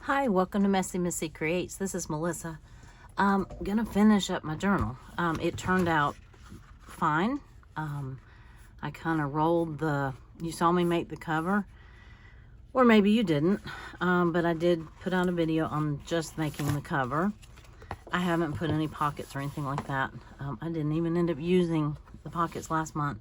Hi, welcome to Messy Missy Creates. This is Melissa. I'm gonna finish up my journal. It turned out fine. I kind of rolled you saw me make the cover, or maybe you didn't, but I did put out a video on just making the cover. I haven't put any pockets or anything like that. I didn't even end up using the pockets last month.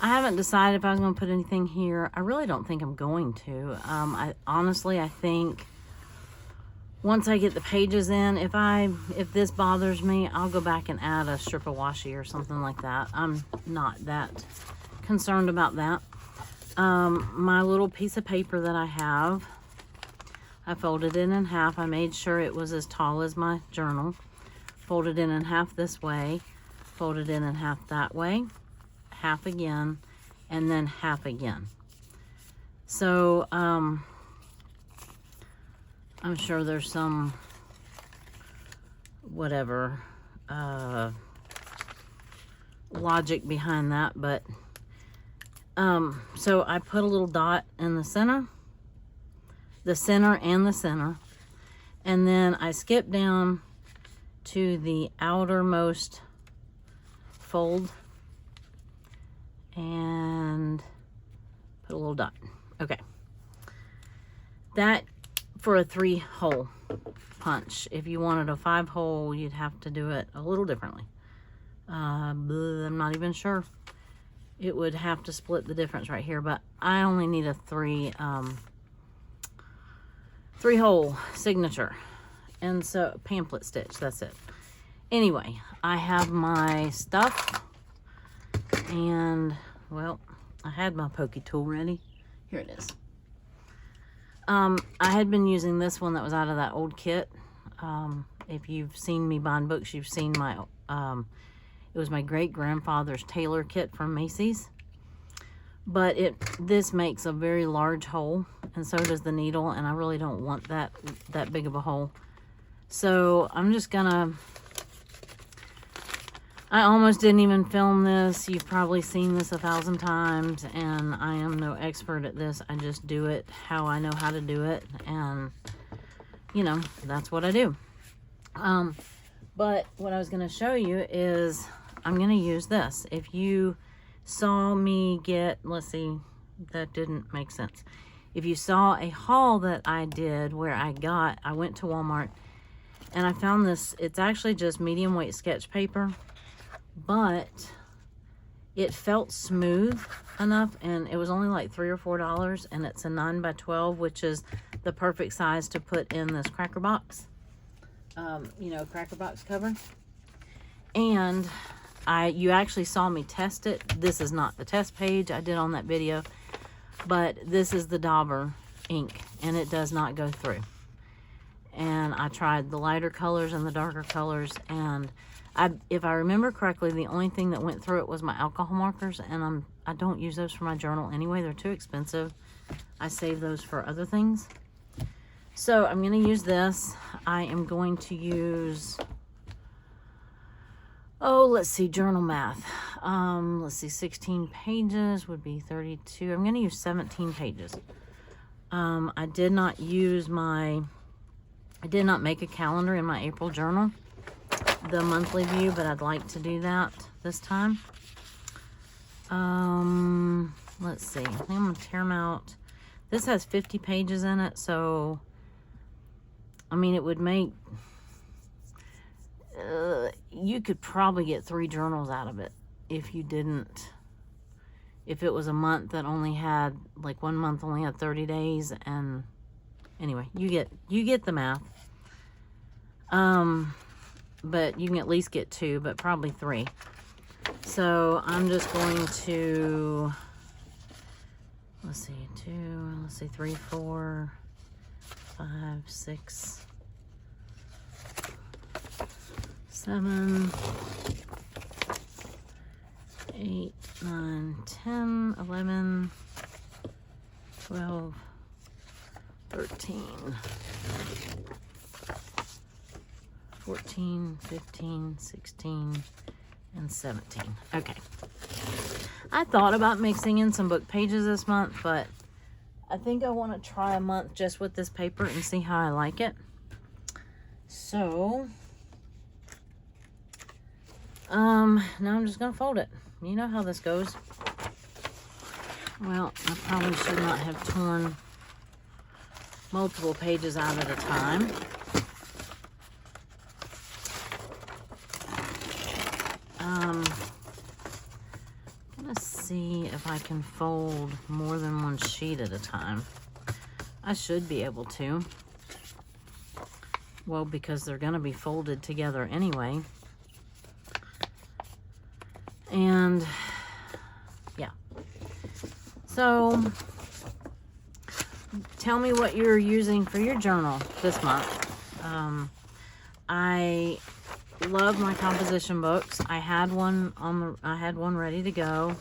I haven't decided if I was going to put anything here. I really don't think I'm going to. I think once I get the pages in, if this bothers me, I'll go back and add a strip of washi or something like that. I'm not that concerned about that. My little piece of paper that I have, I folded it in half. I made sure it was as tall as my journal. Folded it in half this way, folded it in half that way, half again, and then half again. So I'm sure there's some whatever logic behind that, but so I put a little dot in the center and the center, and then I skip down to the outermost fold and put a little dot. Okay, that for a 3-hole punch. If you wanted a 5-hole, you'd have to do it a little differently. I'm not even sure. It would have to split the difference right here, but I only need a 3-hole signature, and so pamphlet stitch, that's it. Anyway, I have my stuff, and well, I had my pokey tool ready. Here it is. I had been using this one that was out of that old kit. If you've seen me buying books, you've seen my it was my great-grandfather's tailor kit from Macy's, but this makes a very large hole, and so does the needle, and I really don't want that big of a hole. So I'm just gonna, I almost didn't even film this. You've probably seen this 1,000 times, and I am no expert at this. I just do it how I know how to do it, and you know, that's what I do. But what I was going to show you is I'm going to use this. If you saw me get, let's see, that didn't make sense. If you saw a haul that I did where I went to Walmart and I found this, it's actually just medium weight sketch paper, but it felt smooth enough, and it was only like $3 or $4, and it's a 9x12, which is the perfect size to put in this cracker box, you know, cracker box cover. And you actually saw me test it. This is not the test page I did on that video, but this is the Dauber ink, and it does not go through. And I tried the lighter colors and the darker colors, and if I remember correctly, the only thing that went through it was my alcohol markers, and I don't use those for my journal anyway. They're too expensive. I save those for other things. So I'm going to use this. I am going to use, let's see, journal math. Let's see, 16 pages would be 32. I'm going to use 17 pages. I did not make a calendar in my April journal, the monthly view, but I'd like to do that this time. Let's see, I think I'm going to tear them out. This has 50 pages in it, so I mean, it would make, you could probably get 3 journals out of it if it was a month that only had, like, one month only had 30 days, and anyway, you get the math. But you can at least get 2, but probably 3. So I'm just going to, let's see, 3, 4, 5, 6, 7, 8, 9, 10, 11, 12, 13, 14, 15, 16, and 17. Okay. I thought about mixing in some book pages this month, but I think I want to try a month just with this paper and see how I like it. So, now I'm just going to fold it. You know how this goes. Well, I probably should not have torn multiple pages out at a time. Let's see if I can fold more than one sheet at a time. I should be able to. Well, because they're going to be folded together anyway. And yeah. So tell me what you're using for your journal this month. I love my composition books. I had one ready to go,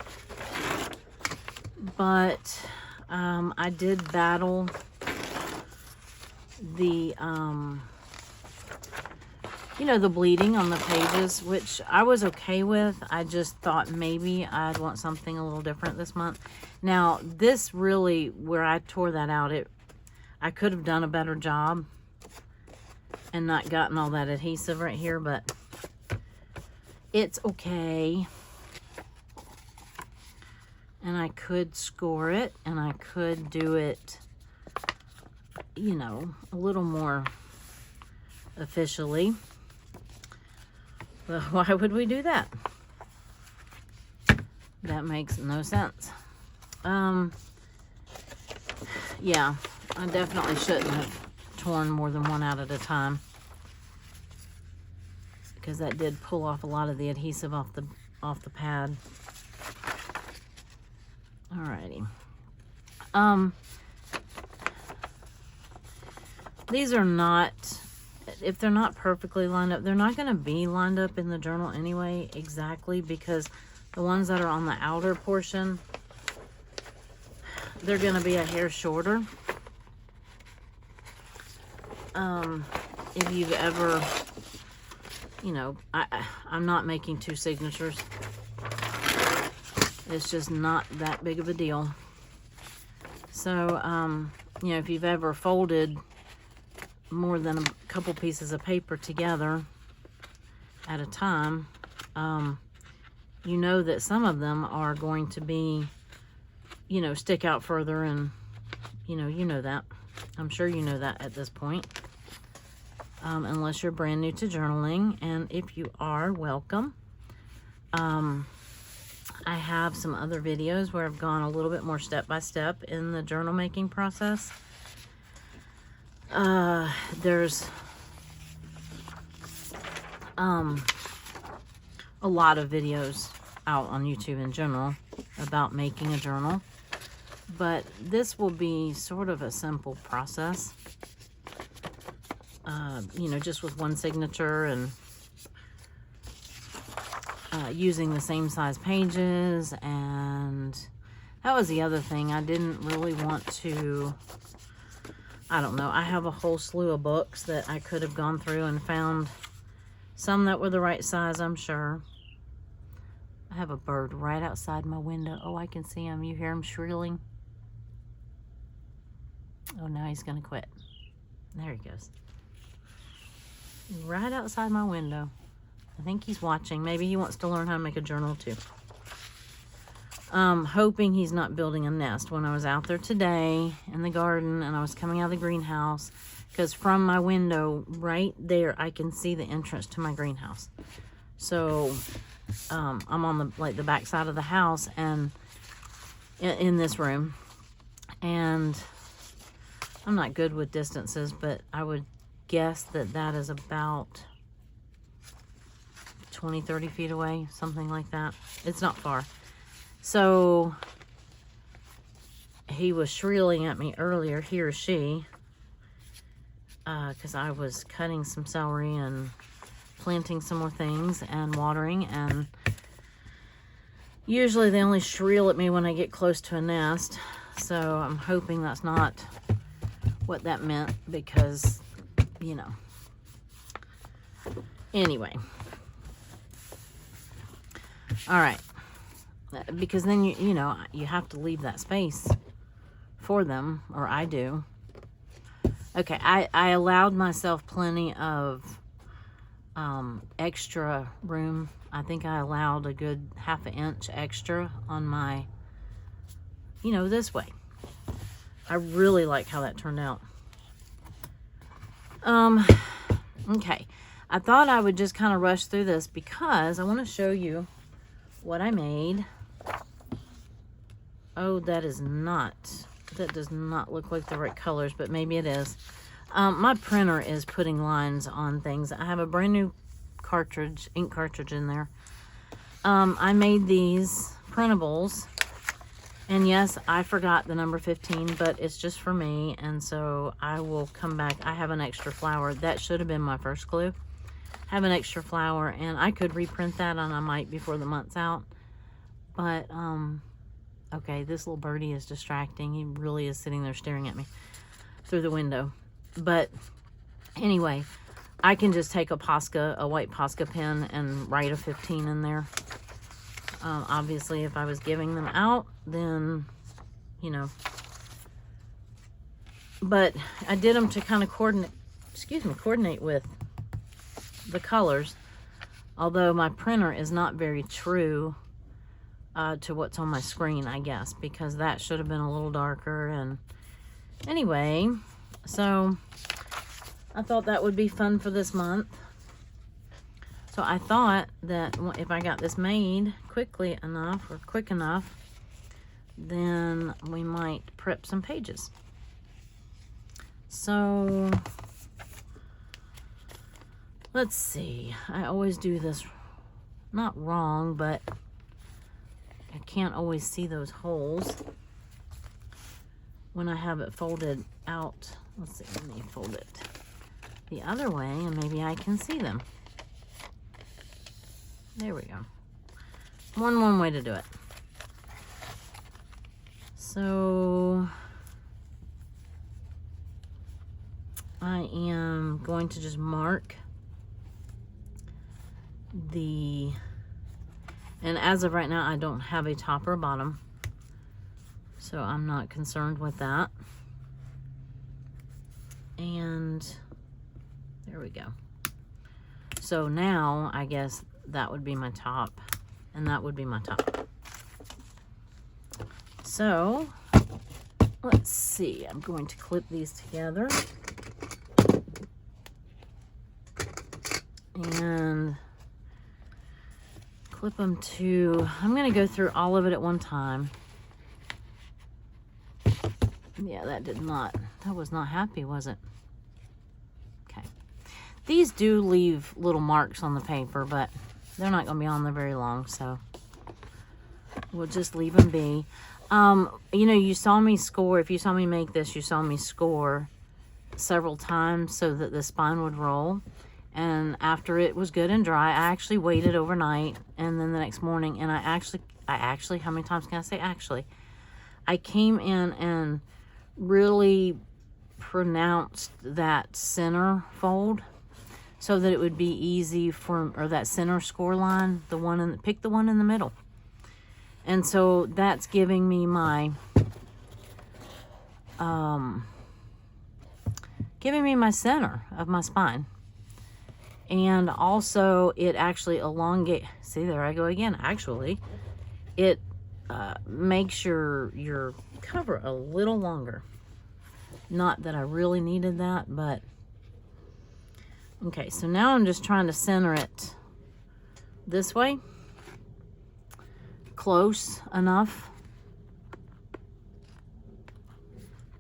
but I did battle the you know, the bleeding on the pages, which I was okay with. I just thought maybe I'd want something a little different this month. Now, this really, where I tore that out, I could have done a better job and not gotten all that adhesive right here, but it's okay. And I could score it, and I could do it, you know, a little more officially. But why would we do that? That makes no sense. Yeah, I definitely shouldn't have torn more than one out at a time, because that did pull off a lot of the adhesive off the pad. Alrighty. These are not, if they're not perfectly lined up, they're not going to be lined up in the journal anyway, exactly, because the ones that are on the outer portion, they're going to be a hair shorter. If you've ever, you know, I'm not making two signatures. It's just not that big of a deal. So, you know, if you've ever folded more than a couple pieces of paper together at a time, you know that some of them are going to be, you know, stick out further, and you know that. I'm sure you know that at this point, unless you're brand new to journaling, and if you are, welcome. I have some other videos where I've gone a little bit more step by step in the journal making process. There's a lot of videos out on YouTube in general about making a journal, but this will be sort of a simple process, you know, just with one signature and using the same size pages. And that was the other thing. I didn't really want to, I don't know, I have a whole slew of books that I could have gone through and found some that were the right size, I'm sure. I have a bird right outside my window. Oh, I can see him. You hear him shrilling? Oh, now he's going to quit. There he goes. Right outside my window. I think he's watching. Maybe he wants to learn how to make a journal too. Hoping he's not building a nest. When I was out there today in the garden and I was coming out of the greenhouse, because from my window right there I can see the entrance to my greenhouse. So I'm on the back side of the house and in this room, and I'm not good with distances, but I would guess that is about 20-30 feet away, something like that. It's not far. So he was shrilling at me earlier, he or she, because I was cutting some celery and planting some more things and watering, and usually they only shrill at me when I get close to a nest. So I'm hoping that's not what that meant, because, you know. Anyway. All right. Because then, you know, you have to leave that space for them, or I do. Okay, I allowed myself plenty of extra room. I think I allowed a good 1/2 inch extra on my, you know, this way. I really like how that turned out. Okay, I thought I would just kind of rush through this because I want to show you what I made. Oh, that does not look like the right colors, but maybe it is. My printer is putting lines on things. I have a brand new cartridge, ink cartridge in there. I made these printables, and yes, I forgot the number 15, but it's just for me, and so I will come back. I have an extra flower. That should have been my first clue. Have an extra flower, and I could reprint that, and I might before the month's out. But, okay, this little birdie is distracting. He really is sitting there staring at me through the window. But anyway, I can just take a white Posca pen, and write a 15 in there. Obviously, if I was giving them out, then, you know. But I did them to kind of coordinate with the colors. Although my printer is not very true to what's on my screen, I guess, because that should have been a little darker. And anyway, so I thought that would be fun for this month. So I thought that if I got this made quickly enough, or quick enough, then we might prep some pages. So let's see. I always do this not wrong, but I can't always see those holes when I have it folded out. Let's see, let me fold it the other way and maybe I can see them. There we go. One way to do it. So I am going to just mark and as of right now, I don't have a top or bottom, so I'm not concerned with that. And there we go. So now I guess that would be my top, and that would be my top. So let's see, I'm going to clip these together. And clip them to, I'm going to go through all of it at one time. Yeah, that was not happy, was it? Okay. These do leave little marks on the paper, but they're not going to be on there very long, so we'll just leave them be. You know, you saw me score, if you saw me make this, you saw me score several times so that the spine would roll. And after it was good and dry, I actually waited overnight, and then the next morning, and I actually, how many times can I say actually? I came in and really pronounced that center fold so that it would be easy or that center score line, pick the one in the middle. And so that's giving me my, center of my spine. And also it actually elongates, see, there I go again, actually, it makes your cover a little longer. Not that I really needed that, but okay, so now I'm just trying to center it this way, close enough,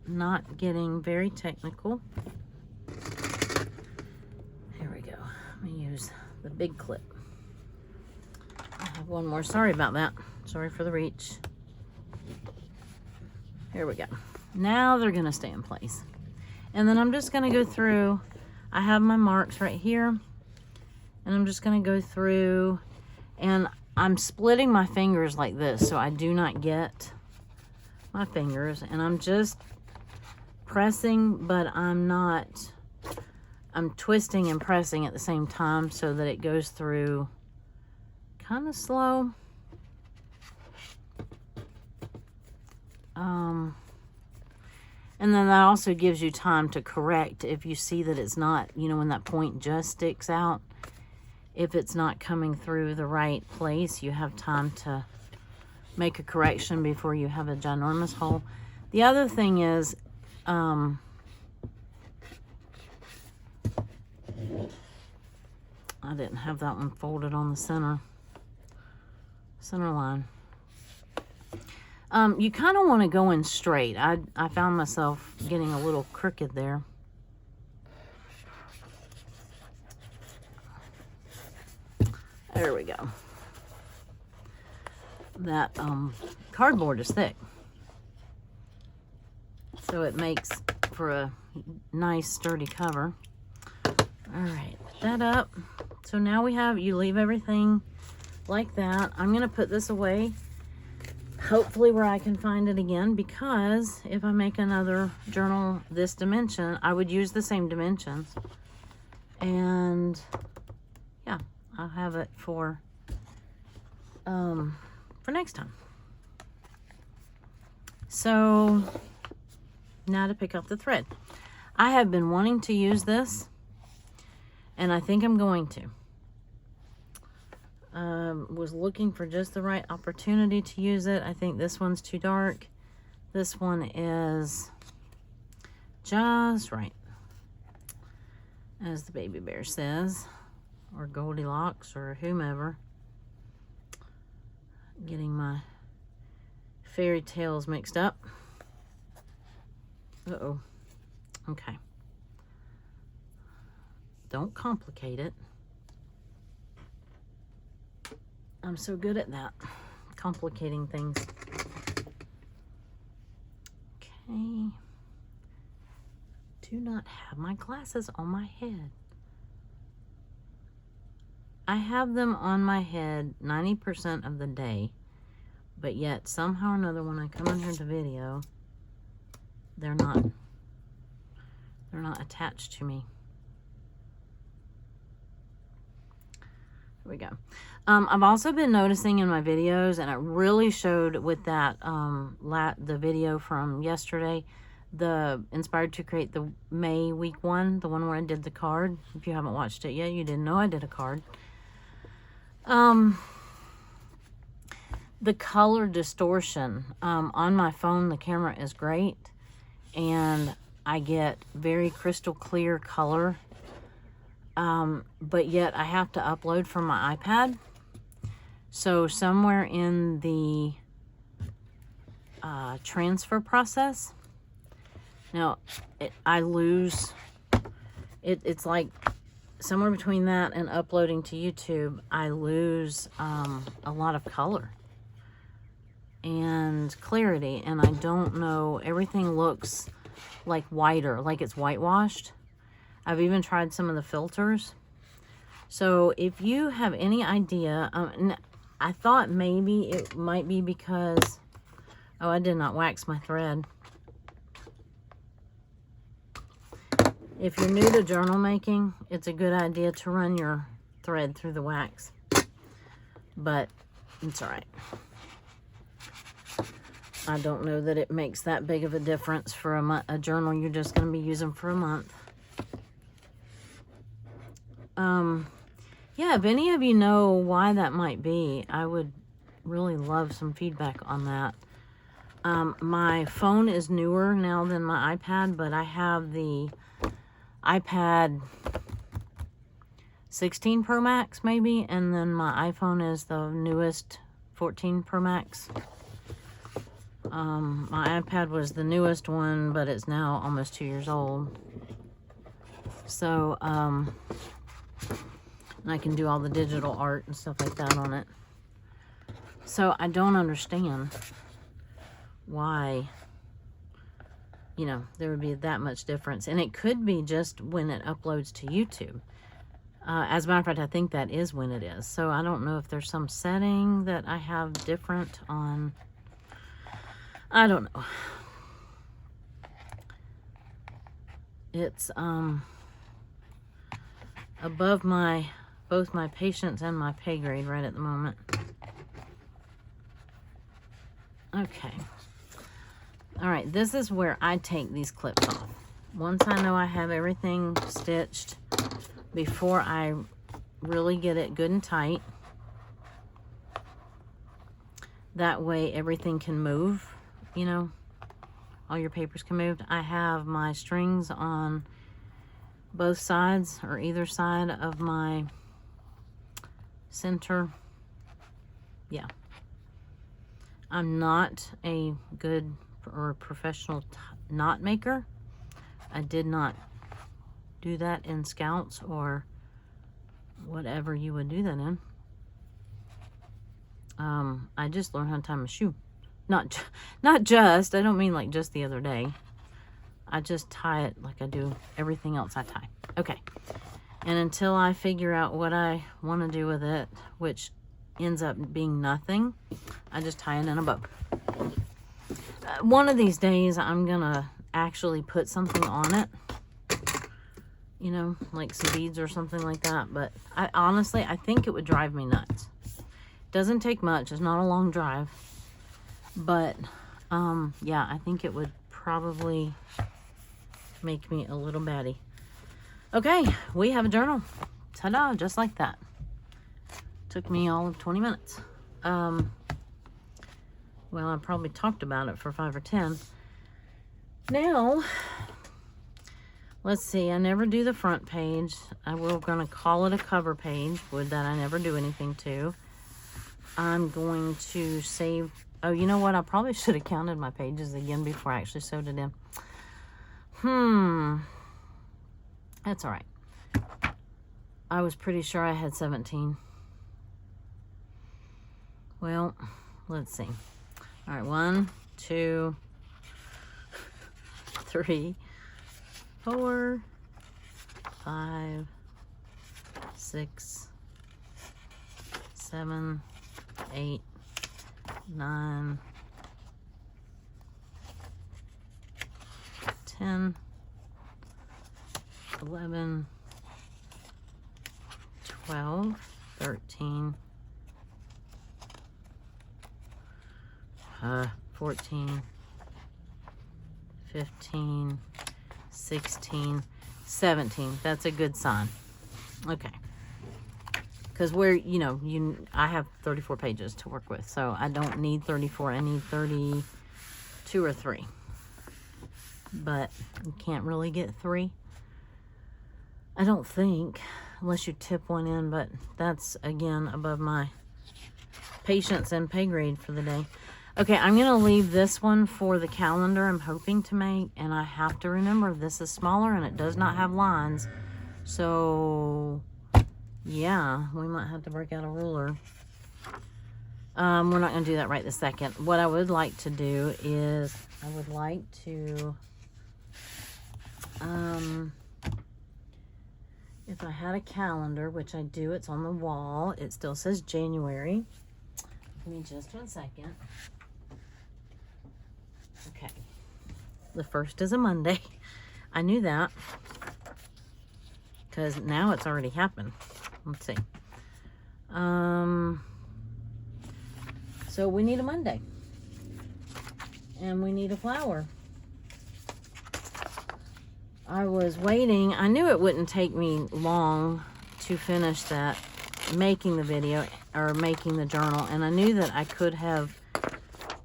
not getting very technical. Here we go. I'm gonna use the big clip. I have one more, sorry about that, sorry for the reach. Here we go. Now they're gonna stay in place. And then I'm just gonna go through, I have my marks right here, and I'm just gonna go through, and I'm splitting my fingers like this so I do not get my fingers, and I'm just pressing, but I'm twisting and pressing at the same time so that it goes through kind of slow. And then that also gives you time to correct if you see that it's not, you know, when that point just sticks out. If it's not coming through the right place, you have time to make a correction before you have a ginormous hole. The other thing is, I didn't have that one folded on the center line. You kind of want to go in straight. I found myself getting a little crooked there. There we go. That cardboard is thick, so it makes for a nice sturdy cover. All right, put that up. So now we have, you leave everything like that. I'm going to put this away, hopefully where I can find it again, because if I make another journal this dimension, I would use the same dimensions. And yeah, I'll have it for next time. So now to pick up the thread. I have been wanting to use this, and I think I'm going to. Was looking for just the right opportunity to use it. I think this one's too dark. This one is just right, as the baby bear says, or Goldilocks, or whomever. Getting my fairy tales mixed up. Uh-oh. Okay. Don't complicate it. I'm so good at that, complicating things. Okay. Do not have my glasses on my head. I have them on my head 90% of the day, but yet somehow or another when I come in here to video, they're not attached to me. Here we go. I've also been noticing in my videos, and it really showed with that the video from yesterday, the Inspired to Create the May week one, the one where I did the card. If you haven't watched it yet, you didn't know I did a card. The color distortion on my phone, the camera is great, and I get very crystal clear color, but yet I have to upload from my iPad. So somewhere in the transfer process, now I lose it. It's like somewhere between that and uploading to YouTube, I lose a lot of color and clarity, and I don't know, everything looks like whiter, like it's whitewashed. I've even tried some of the filters. So if you have any idea, I thought maybe it might be because, oh, I did not wax my thread. If you're new to journal making, it's a good idea to run your thread through the wax, but it's all right. I don't know that it makes that big of a difference for a journal you're just going to be using for a month. Yeah, if any of you know why that might be, I would really love some feedback on that. My phone is newer now than my iPad, but I have the iPad 16 Pro Max maybe, and then my iPhone is the newest 14 Pro Max. My iPad was the newest one, but it's now almost 2 years old. So, and I can do all the digital art and stuff like that on it. So I don't understand why, you know, there would be that much difference. And it could be just when it uploads to YouTube. As a matter of fact, I think that is when it is. So I don't know if there's some setting that I have different on. I don't know. It's above both my patience and my pay grade right at the moment. Okay. All right, this is where I take these clips off. Once I know I have everything stitched, before I really get it good and tight, that way everything can move, you know, all your papers can move. I have my strings on both sides or either side of my center. Yeah. I'm not a good or professional knot maker. I did not do that in Scouts or whatever you would do that in. I just learned how to tie my shoe. Not just, I don't mean like just the other day. I just tie it like I do everything else I tie. Okay. And until I figure out what I want to do with it, which ends up being nothing, I just tie it in a bow. One of these days, I'm going to actually put something on it. You know, like some beads or something like that. But honestly, I think it would drive me nuts. Doesn't take much. It's not a long drive. But, yeah, I think it would probably make me a little batty. Okay, we have a journal. Ta-da, just like that. Took me all of 20 minutes. Well, I probably talked about it for 5 or 10. Now, let's see. I never do the front page. We're going to call it a cover page. With that, I never do anything to. I'm going to save... Oh, you know what? I probably should have counted my pages again before I actually sewed it in. That's all right. I was pretty sure I had 17. Well, let's see. All right, 1, 2, 3, 4, 5, 6, 7, 8, 9, 10, 11, 12, 13, 14, 15, 16, 17. That's a good sign. Okay. Because I have 34 pages to work with, so I don't need 34. I need 32 or 3. But you can't really get 3. I don't think, unless you tip one in, but that's, again, above my patience and pay grade for the day. Okay, I'm going to leave this one for the calendar I'm hoping to make, and I have to remember this is smaller and it does not have lines. So, yeah, we might have to break out a ruler. We're not going to do that right this second. What I would like to do is, I would like to, if I had a calendar, which I do, it's on the wall. It still says January. Give me just 1 second. Okay. The 1st is a Monday. I knew that. Because now it's already happened. Let's see. So we need a Monday. And we need a flower. I was waiting. I knew it wouldn't take me long to finish that, making the video or making the journal. And I knew that I could have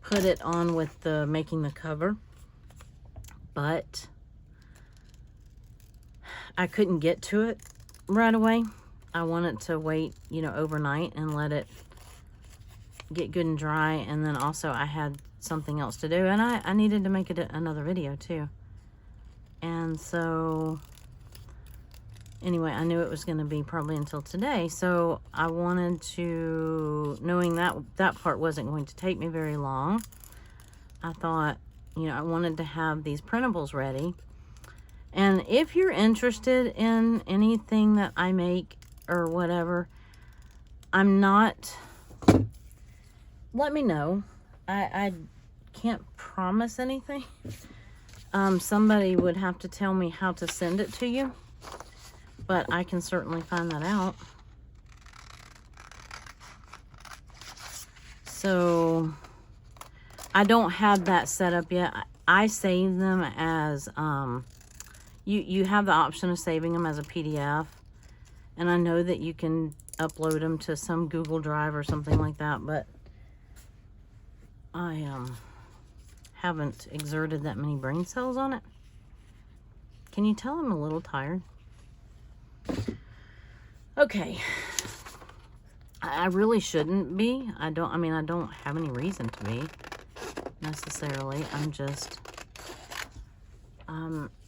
put it on with the making the cover. But I couldn't get to it right away. I wanted to wait, overnight and let it get good and dry. And then also I had something else to do. And I needed to make it another video too. And so, anyway, I knew it was going to be probably until today. So I wanted to, knowing that part wasn't going to take me very long, I thought, I wanted to have these printables ready. And if you're interested in anything that I make or whatever, I'm not, let me know. I can't promise anything. Somebody would have to tell me how to send it to you, but I can certainly find that out. So I don't have that set up yet. I save them as, you have the option of saving them as a PDF. And I know that you can upload them to some Google Drive or something like that, but I haven't exerted that many brain cells on it. Can you tell I'm a little tired? Okay. I really shouldn't be. I don't have any reason to be necessarily. I'm just,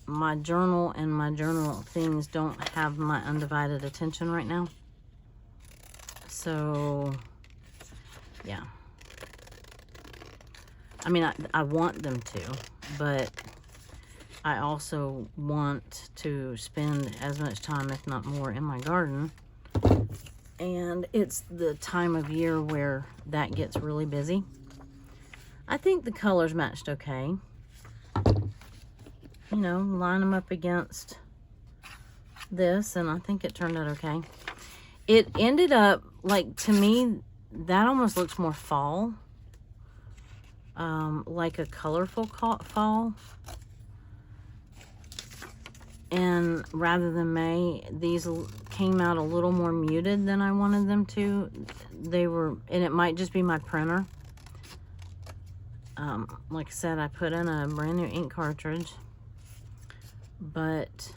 my journal and my journal things don't have my undivided attention right now. So, yeah. I mean, I want them to, but I also want to spend as much time, if not more, in my garden. And it's the time of year where that gets really busy. I think the colors matched okay. You know, line them up against this, and I think it turned out okay. It ended up, like, to me, that almost looks more fall. Like a colorful fall. And rather than May, these came out a little more muted than I wanted them to. They were, and it might just be my printer. Like I said, I put in a brand new ink cartridge. But,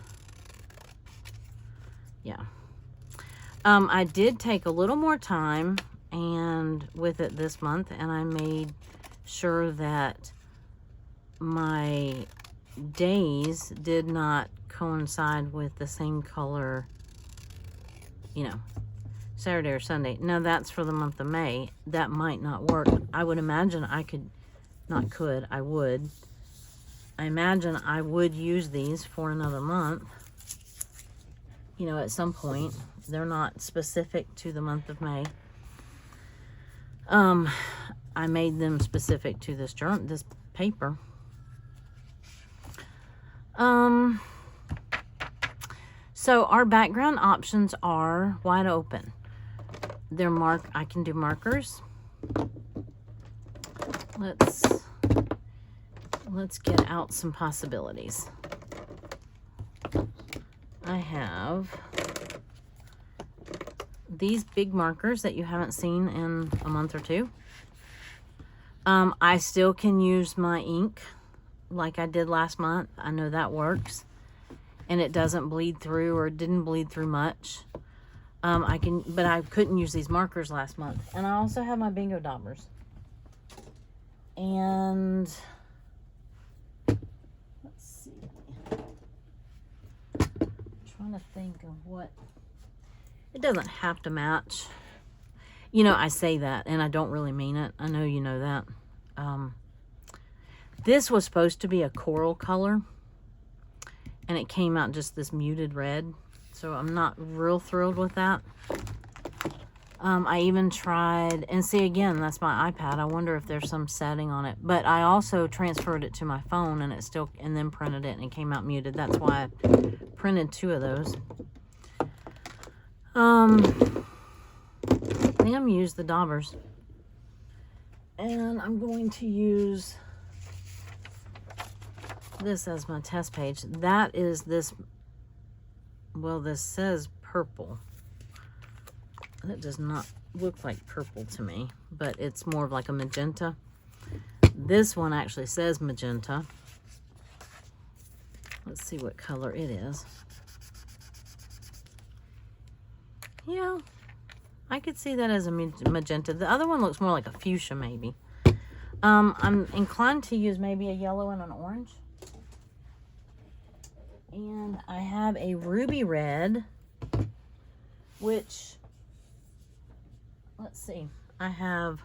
yeah. I did take a little more time and with it this month, and I made sure that my days did not coincide with the same color, you know, Saturday or Sunday. Now that's for the month of May. That might not work. I would imagine I could, not could, I would. I imagine I would use these for another month, you know, at some point. They're not specific to the month of May. I made them specific to this journal, this paper. So our background options are wide open. They're I can do markers. Let's get out some possibilities. I have these big markers that you haven't seen in a month or two. I still can use my ink like I did last month. I know that works. And it doesn't bleed through, or didn't bleed through much. But I couldn't use these markers last month. And I also have my bingo daubers. And let's see. I'm trying to think of what. It doesn't have to match. You know, I say that and I don't really mean it. I know you know that. This was supposed to be a coral color, and it came out just this muted red. So I'm not real thrilled with that. I even tried, and see, again, that's my iPad. I wonder if there's some setting on it. But I also transferred it to my phone, and it still, and then printed it, and it came out muted. That's why I printed 2 of those. I think I'm going to use the daubers. And I'm going to use this as my test page. That is this, well, this says purple. That does not look like purple to me, but it's more of like a magenta. This one actually says magenta. Let's see what color it is. Yeah, I could see that as a magenta. The other one looks more like a fuchsia, maybe. I'm inclined to use maybe a yellow and an orange. And I have a ruby red, which, let's see, I have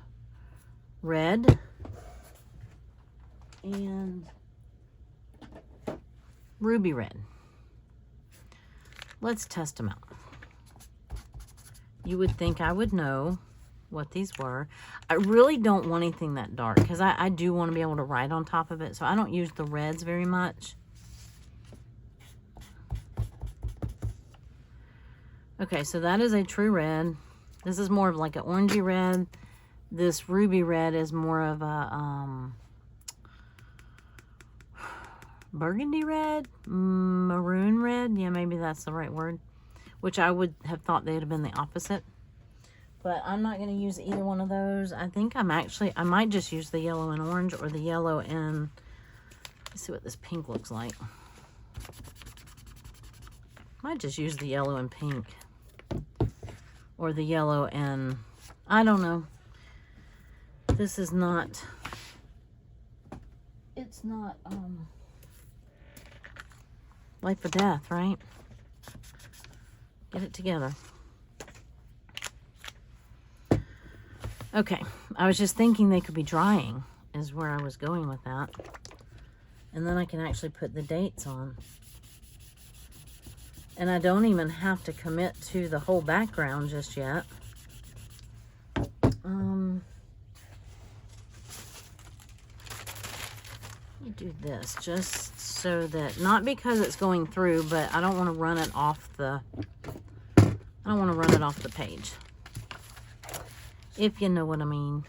red and ruby red. Let's test them out. You would think I would know what these were. I really don't want anything that dark because I do want to be able to write on top of it. So I don't use the reds very much. Okay, so that is a true red. This is more of like an orangey red. This ruby red is more of a, burgundy red, maroon red. Yeah, maybe that's the right word. Which I would have thought they'd have been the opposite. But I'm not going to use either one of those. I think I might just use the yellow and orange, or the yellow and, let's see what this pink looks like. Might just use the yellow and pink. Or the yellow and, I don't know. This is not, it's not life or death, right? Get it together. Okay, I was just thinking they could be drying, is where I was going with that. And then I can actually put the dates on. And I don't even have to commit to the whole background just yet. Let me do this just so that, not because it's going through, but I don't want to run it off the, page. If you know what I mean.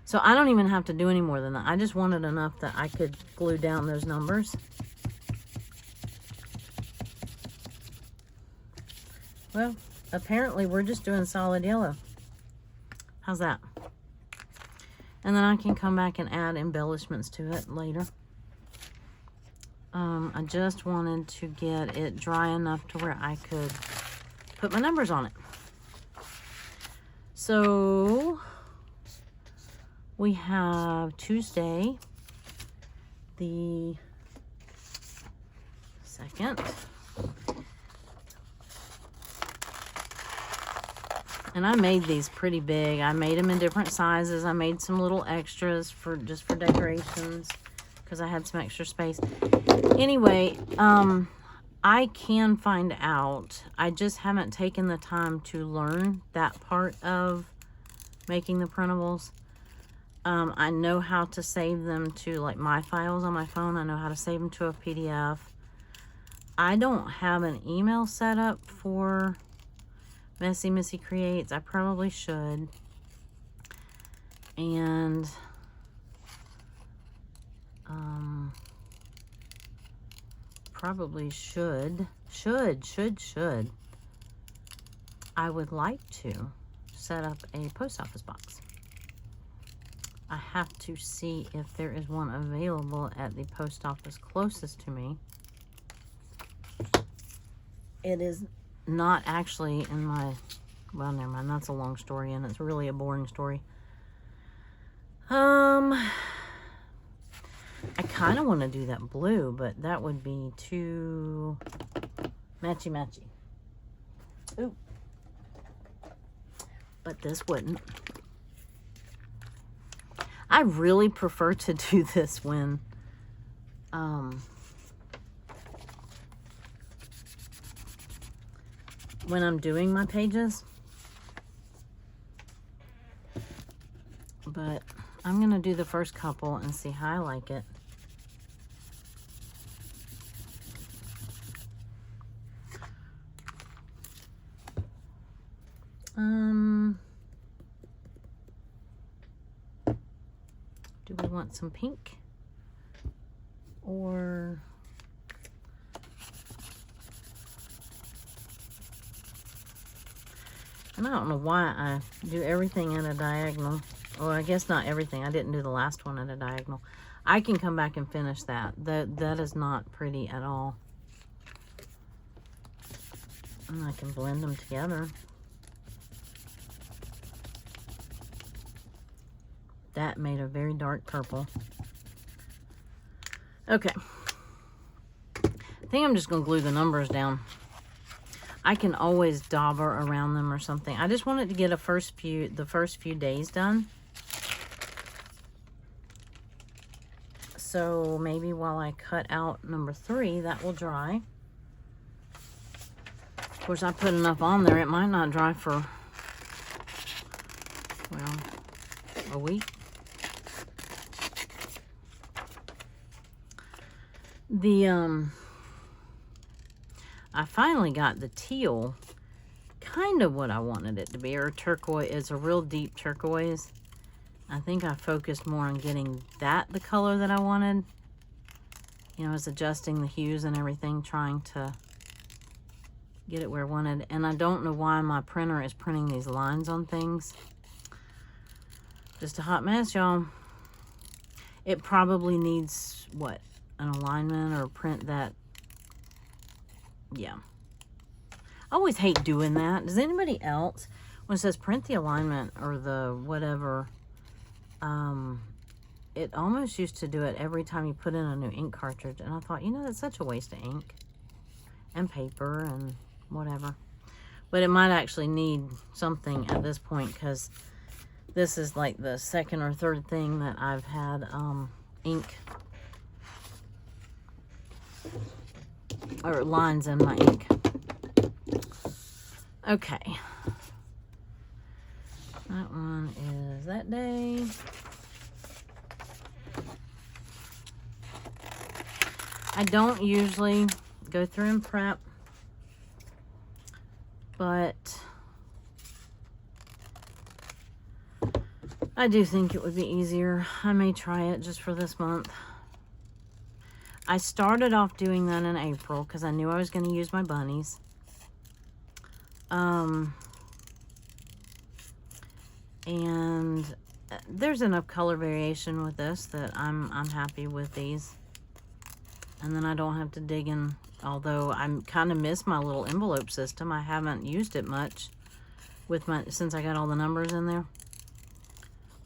So I don't even have to do any more than that. I just wanted enough that I could glue down those numbers. Well, apparently we're just doing solid yellow. How's that? And then I can come back and add embellishments to it later. I just wanted to get it dry enough to where I could put my numbers on it. So we have Tuesday, the 2nd. And I made these pretty big. I made them in different sizes. I made some little extras just for decorations because I had some extra space. Anyway, I can find out. I just haven't taken the time to learn that part of making the printables. I know how to save them to like my files on my phone. I know how to save them to a PDF. I don't have an email set up for Messy Missy Creates. I probably should. And probably should. I would like to set up a post office box. I have to see if there is one available at the post office closest to me. It is not actually in my, well, never mind, that's a long story and it's really a boring story. I kind of want to do that blue, but that would be too matchy. Ooh. But this wouldn't. I really prefer to do this when I'm doing my pages. But I'm going to do the first couple and see how I like it. Do we want some pink? Or and I don't know why I do everything at a diagonal. Well, I guess not everything. I didn't do the last one at a diagonal. I can come back and finish that. That is not pretty at all. And I can blend them together. That made a very dark purple. Okay. I think I'm just going to glue the numbers down. I can always dauber around them or something. I just wanted to get the first few days done. So maybe while I cut out number 3, that will dry. Of course, I put enough on there. It might not dry for, well, a week. I finally got the teal, kind of what I wanted it to be, or turquoise. It's a real deep turquoise. I think I focused more on getting that the color that I wanted. You know, I was adjusting the hues and everything, trying to get it where I wanted. And I don't know why my printer is printing these lines on things. Just a hot mess, y'all. It probably needs, what, an alignment or print that, yeah. I always hate doing that. Does anybody else, when it says print the alignment or the whatever, it almost used to do it every time you put in a new ink cartridge. And I thought, you know, that's such a waste of ink and paper and whatever. But it might actually need something at this point, because this is like the second or third thing that I've had ink or lines in my ink. Okay. That one is that day. I don't usually go through and prep, but I do think it would be easier. I may try it just for this month. I started off doing that in April because I knew I was going to use my bunnies. And there's enough color variation with this that I'm happy with these. And then I don't have to dig in, although I kind of miss my little envelope system. I haven't used it much with since I got all the numbers in there.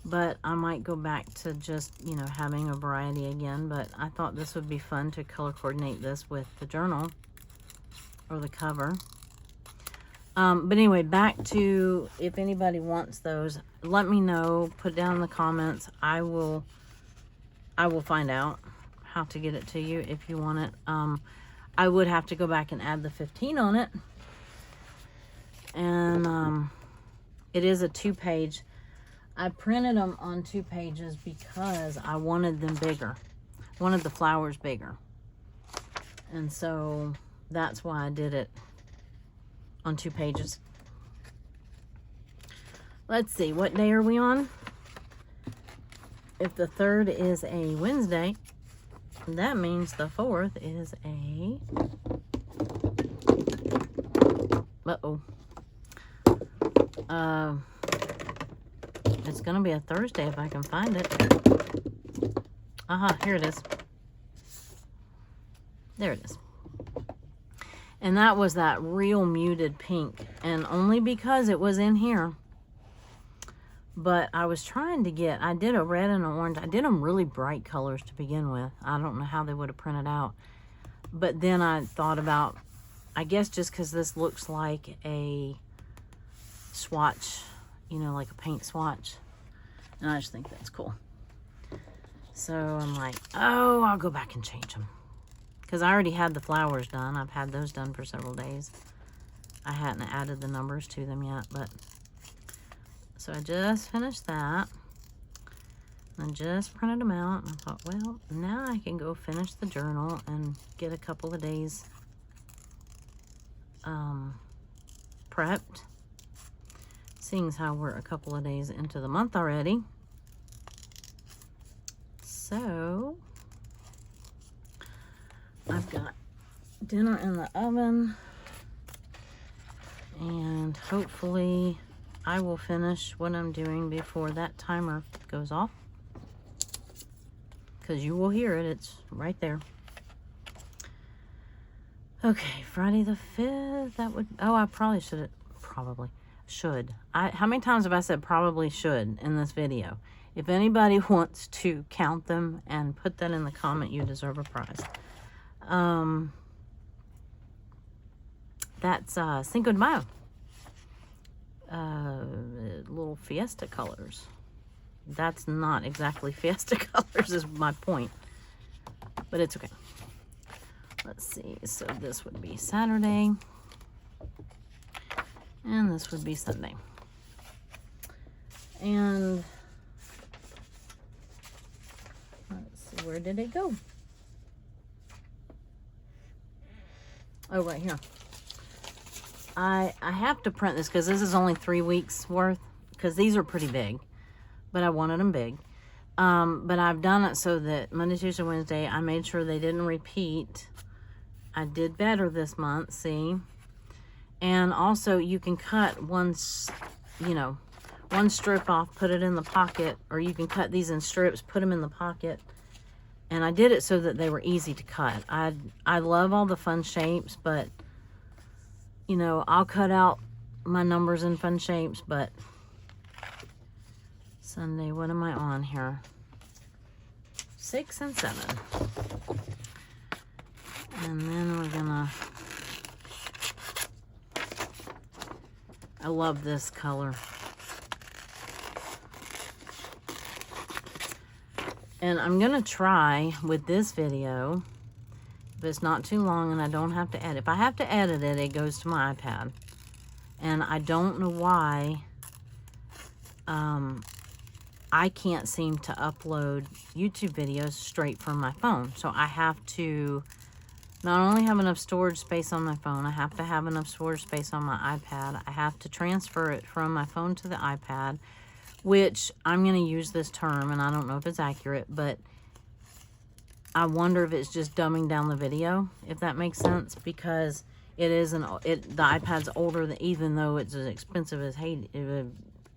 But I might go back to just, you know, having a variety again. But I thought this would be fun to color coordinate this with the journal or the cover. But anyway, back to, if anybody wants those, let me know. Put down in the comments. I will find out how to get it to you if you want it. I would have to go back and add the 15 on it. And it is a 2-page. I printed them on 2 pages because I wanted them bigger. I wanted the flowers bigger. And so that's why I did it on 2 pages. Let's see, what day are we on? If the 3rd is a Wednesday, that means the 4th is a... It's gonna be a Thursday if I can find it. Here it is. There it is. And that was that real muted pink, and only because it was in here. But I was trying to get, I did a red and an orange. I did them really bright colors to begin with. I don't know how they would have printed out. But then I thought about, I guess just because this looks like a swatch, you know, like a paint swatch. And I just think that's cool. So I'm like, oh, I'll go back and change them. Because I already had the flowers done. I've had those done for several days. I hadn't added the numbers to them yet, but... So I just finished that. I just printed them out. And I thought, well, now I can go finish the journal and get a couple of days prepped. Seeing as how we're a couple of days into the month already. So... I've got dinner in the oven, and hopefully I will finish what I'm doing before that timer goes off, because you will hear it. It's right there. Okay, Friday the 5th, that would, oh, I probably should, how many times have I said probably should in this video? If anybody wants to count them and put that in the comment, you deserve a prize. That's Cinco de Mayo. Little fiesta colors. That's not exactly fiesta colors is my point, but it's okay. Let's see, so this would be Saturday and this would be Sunday. And let's see, where did it go? Oh, right here. I have to print this because this is only 3 weeks worth, because these are pretty big, but I wanted them big. But I've done it so that Monday, Tuesday, Wednesday, I made sure they didn't repeat. I did better this month, see? And also you can cut one strip off, put it in the pocket, or you can cut these in strips, put them in the pocket. And I did it so that they were easy to cut. I love all the fun shapes, but you know, I'll cut out my numbers in fun shapes, but Sunday, what am I on here? 6 and 7. And then we're gonna, I love this color. And I'm gonna try with this video, if it's not too long and I don't have to edit. If I have to edit it, it goes to my iPad. And I don't know why I can't seem to upload YouTube videos straight from my phone. So I have to not only have enough storage space on my phone, I have to have enough storage space on my iPad. I have to transfer it from my phone to the iPad, which I'm going to use this term, and I don't know if it's accurate, but I wonder if it's just dumbing down the video, if that makes sense, because it is the iPad's older than, even though it's as expensive as,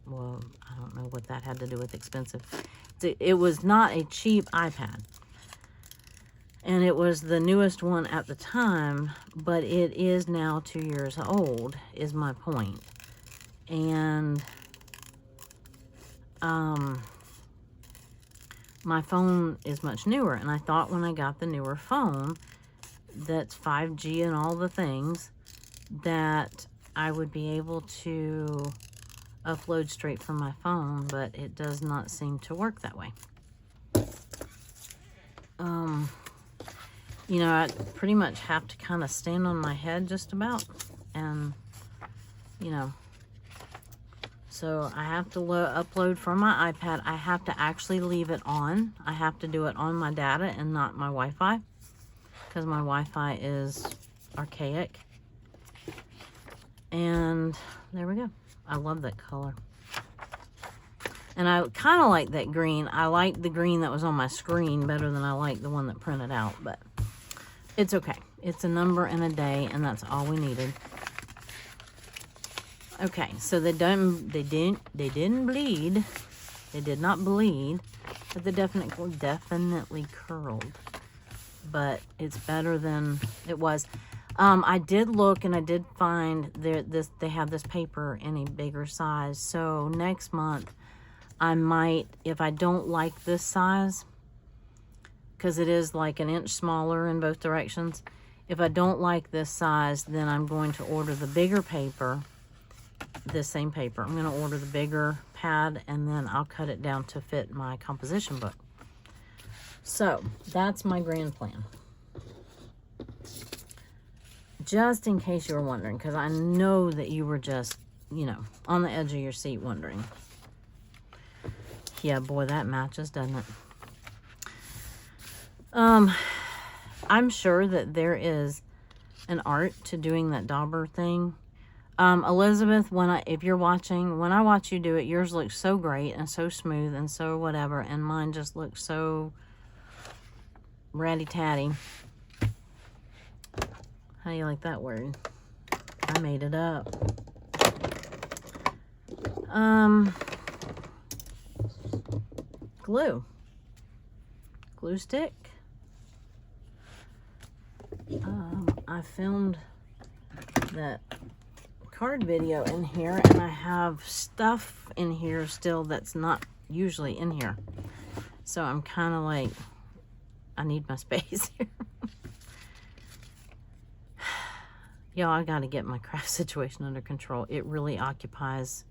well, I don't know what that had to do with expensive. It was not a cheap iPad. And it was the newest one at the time, but it is now 2 years old, is my point. And my phone is much newer, and I thought when I got the newer phone that's 5G and all the things, that I would be able to upload straight from my phone, but it does not seem to work that way. You know, I pretty much have to kind of stand on my head just about, and you know, so I have to upload from my iPad. I have to actually leave it on. I have to do it on my data and not my Wi-Fi, because my Wi-Fi is archaic. And there we go. I love that color. And I kind of like that green. I like the green that was on my screen better than I like the one that printed out, but it's okay. It's a number and a day, and that's all we needed. Okay, so they didn't bleed. They did not bleed, but they definitely curled. But it's better than it was. I did look, and I did find they have this paper in a bigger size. So next month, I might, if I don't like this size, because it is like an inch smaller in both directions. If I don't like this size, then I'm going to order the bigger paper, this same paper. I'm going to order the bigger pad, and then I'll cut it down to fit my composition book. So that's my grand plan. Just in case you were wondering, because I know that you were just, you know, on the edge of your seat wondering. Yeah, boy, that matches, doesn't it? I'm sure that there is an art to doing that dauber thing. Elizabeth, if you're watching, when I watch you do it, yours looks so great and so smooth and so whatever, and mine just looks so ratty-tatty. How do you like that word? I made it up. Glue stick. I filmed that card video in here, and I have stuff in here still that's not usually in here. So I'm kind of like, I need my space here. Y'all, I got to get my craft situation under control. It really occupies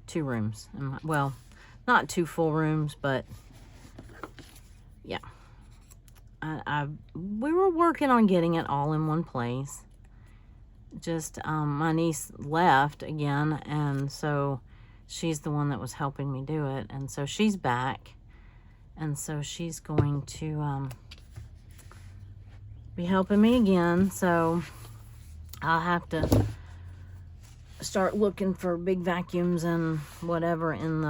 2 rooms. Well, not 2 full rooms, but yeah. We were working on getting it all in one place. Just my niece left again, and so she's the one that was helping me do it, and so she's back, and so she's going to be helping me again. So I'll have to start looking for big vacuums and whatever in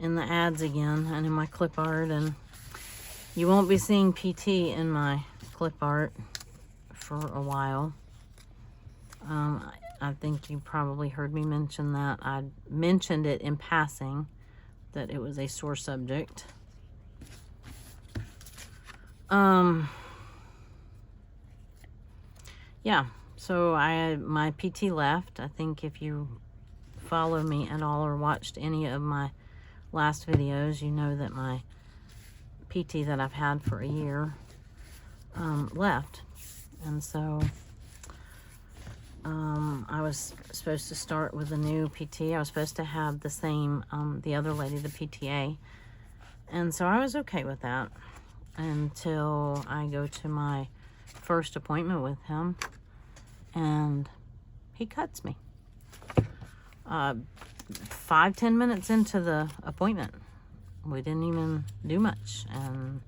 in the ads again and in my clip art, and you won't be seeing PT in my clip art for a while. I think you probably heard me mention that. I mentioned it in passing, that it was a sore subject. Yeah, so my PT left. I think if you follow me at all or watched any of my last videos, you know that my PT that I've had for a year left. And so I was supposed to start with a new PT. I was supposed to have the same, the other lady, the PTA. And so I was okay with that until I go to my first appointment with him, and he cuts me. 5-10 minutes into the appointment. We didn't even do much, and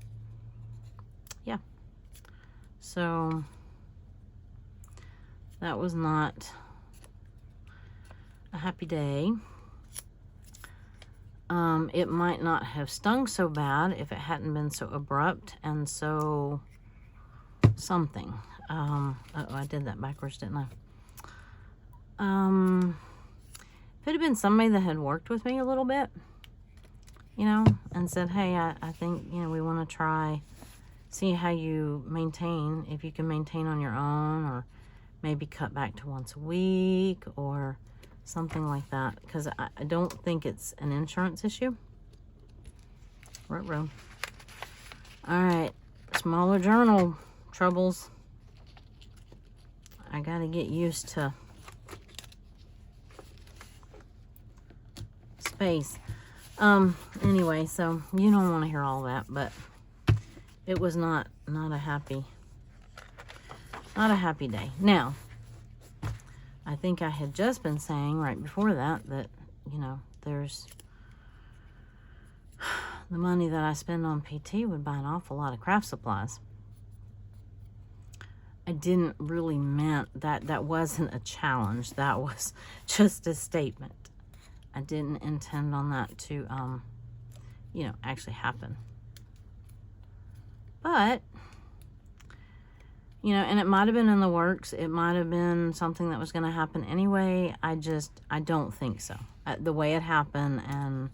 yeah. So that was not a happy day. It might not have stung so bad if it hadn't been so abrupt and so something. Uh-oh, I did that backwards, didn't I? If it had been somebody that had worked with me a little bit, you know, and said, hey, I think, you know, we want to try, see how you maintain, if you can maintain on your own, or maybe cut back to once a week or something like that, because I don't think it's an insurance issue. Ruh-roh. All right, smaller journal troubles. I gotta get used to space. Anyway, so you don't want to hear all that, but it was not a happy day. Now, I think I had just been saying right before that, you know, there's the money that I spend on PT would buy an awful lot of craft supplies. I didn't really meant that wasn't a challenge. That was just a statement. I didn't intend on that to, you know, actually happen. But, you know, and it might have been in the works. It might have been something that was going to happen anyway. I don't think so. The way it happened, and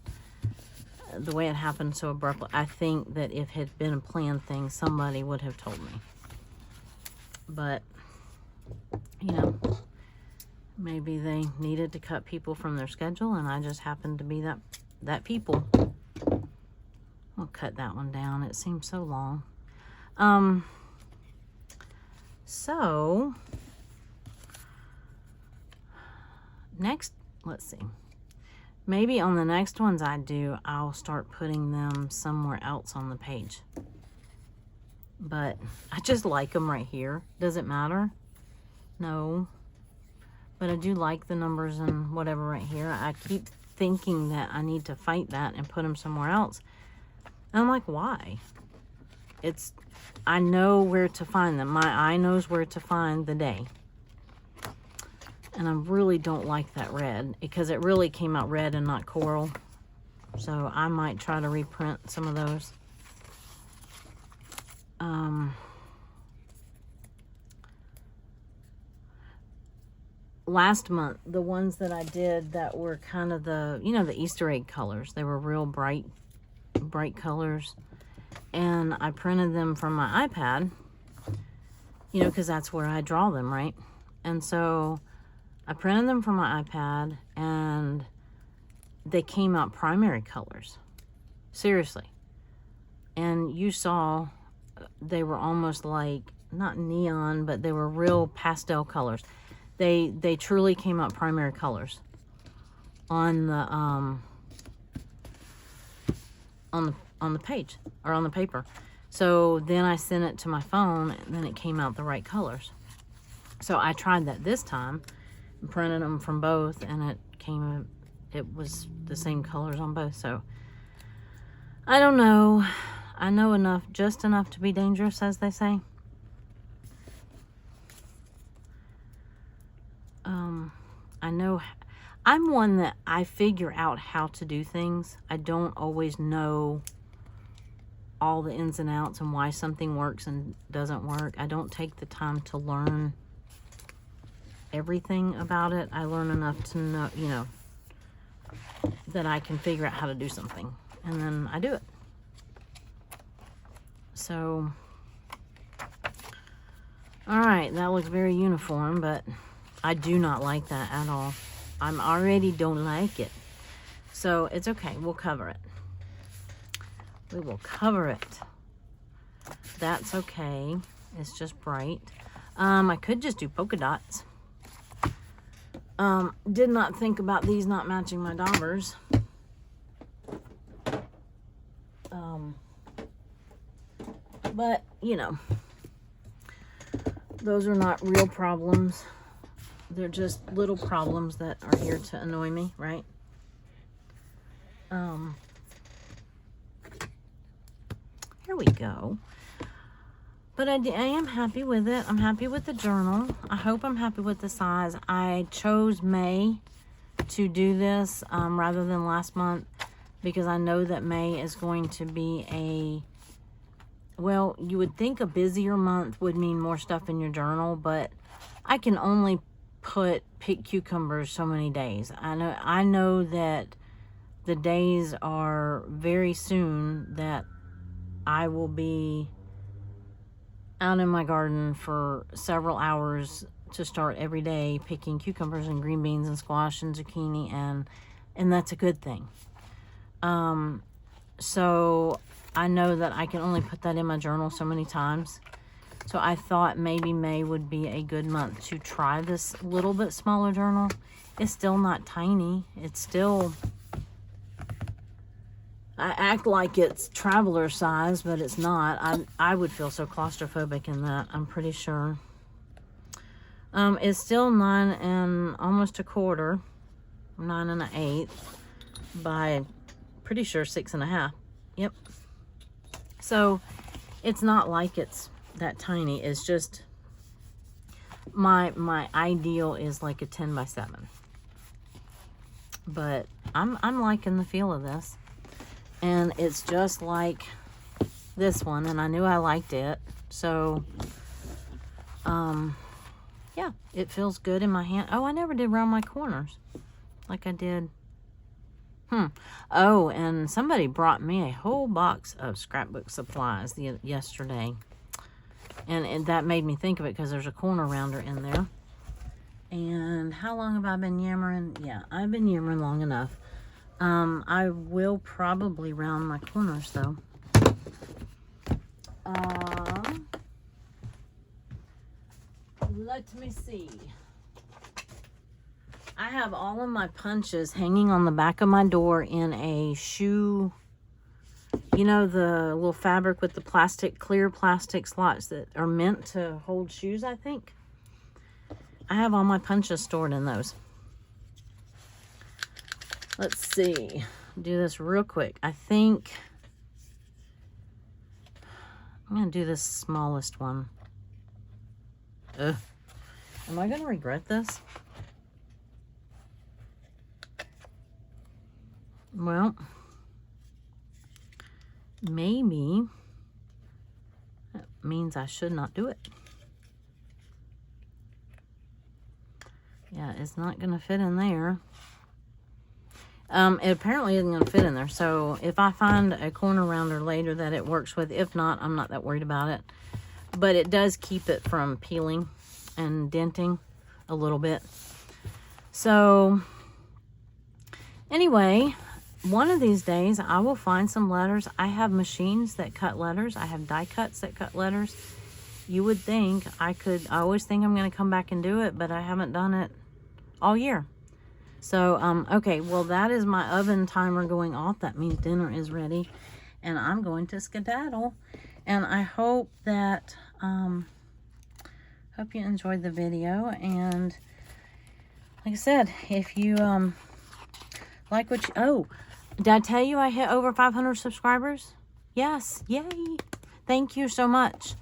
the way it happened so abruptly, I think that if it had been a planned thing, somebody would have told me. But, you know, maybe they needed to cut people from their schedule, and I just happened to be that people. I'll cut that one down. It seems so long. So, next, let's see. Maybe on the next ones I do, I'll start putting them somewhere else on the page. But I just like them right here. Does it matter? No. But I do like the numbers and whatever right here. I keep thinking that I need to fight that and put them somewhere else. And I'm like, why? I know where to find them. My eye knows where to find the day. And I really don't like that red, because it really came out red and not coral. So I might try to reprint some of those. Last month, the ones that I did that were kind of the, you know, the Easter egg colors. They were real bright colors. And I printed them from my iPad, you know, because that's where I draw them, right? And so I printed them from my iPad, and they came out primary colors. Seriously. And you saw they were almost like, not neon, but they were real pastel colors. They truly came out primary colors on the page, or on the paper. So then I sent it to my phone, and then it came out the right colors. So I tried that this time and printed them from both, and it was the same colors on both. So I don't know. I know enough, just enough to be dangerous, as they say. I'm one that I figure out how to do things. I don't always know all the ins and outs and why something works and doesn't work. I don't take the time to learn everything about it. I learn enough to know, you know, that I can figure out how to do something, and then I do it. So, all right, that looks very uniform, but I do not like that at all. I already don't like it. So it's okay, we'll cover it. We will cover it. That's okay. It's just bright. I could just do polka dots. Did not think about these not matching my daubers. But, you know, those are not real problems. They're just little problems that are here to annoy me, right? Here we go. But I am happy with it. I'm happy with the journal. I hope I'm happy with the size. I chose May to do this rather than last month because I know that May is going to be a, well, you would think a busier month would mean more stuff in your journal, but I can only pick cucumbers so many days. I know that the days are very soon that I will be out in my garden for several hours to start every day picking cucumbers and green beans and squash and zucchini, and that's a good thing. So I know that I can only put that in my journal so many times. So I thought maybe May would be a good month to try this little bit smaller journal. It's still not tiny. It's still, I act like it's traveler size, but it's not. I would feel so claustrophobic in that, I'm pretty sure. It's still 9 and almost a quarter, 9 1/8 by pretty sure 6 1/2. Yep. So it's not like it's that tiny. It's just my ideal is like a 10 by 7. But I'm liking the feel of this. And it's just like this one, and I knew I liked it. So, yeah, it feels good in my hand. Oh, I never did round my corners like I did. Oh, and somebody brought me a whole box of scrapbook supplies yesterday. And that made me think of it because there's a corner rounder in there. And how long have I been yammering? Yeah, I've been yammering long enough. I will probably round my corners though. Let me see. I have all of my punches hanging on the back of my door in a shoe, you know, the little fabric with the clear plastic slots that are meant to hold shoes, I think. I have all my punches stored in those. Let's see. Do this real quick. I think I'm going to do this smallest one. Ugh. Am I going to regret this? Well, maybe that means I should not do it. Yeah, it's not going to fit in there. It apparently isn't going to fit in there. So if I find a corner rounder later that it works with, if not, I'm not that worried about it. But it does keep it from peeling and denting a little bit. So anyway, one of these days I will find some letters. I have machines that cut letters. I have die cuts that cut letters. You would think I could, I always think I'm going to come back and do it, but I haven't done it all year. So, okay, well, that is my oven timer going off. That means dinner is ready, and I'm going to skedaddle. And I hope that, hope you enjoyed the video. And like I said, if you, like what you, oh, did I tell you I hit over 500 subscribers? Yes, yay. Thank you so much.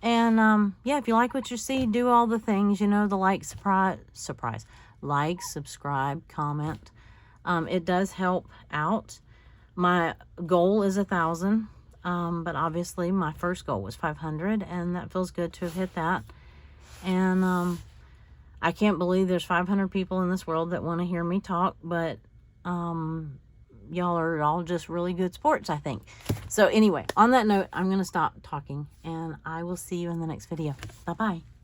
And, yeah, if you like what you see, do all the things, you know, the like, like, subscribe, comment. It does help out. My goal is 1,000, but obviously my first goal was 500, and that feels good to have hit that. And I can't believe there's 500 people in this world that want to hear me talk, but y'all are all just really good sports, I think. So anyway, on that note, I'm going to stop talking, and I will see you in the next video. Bye-bye.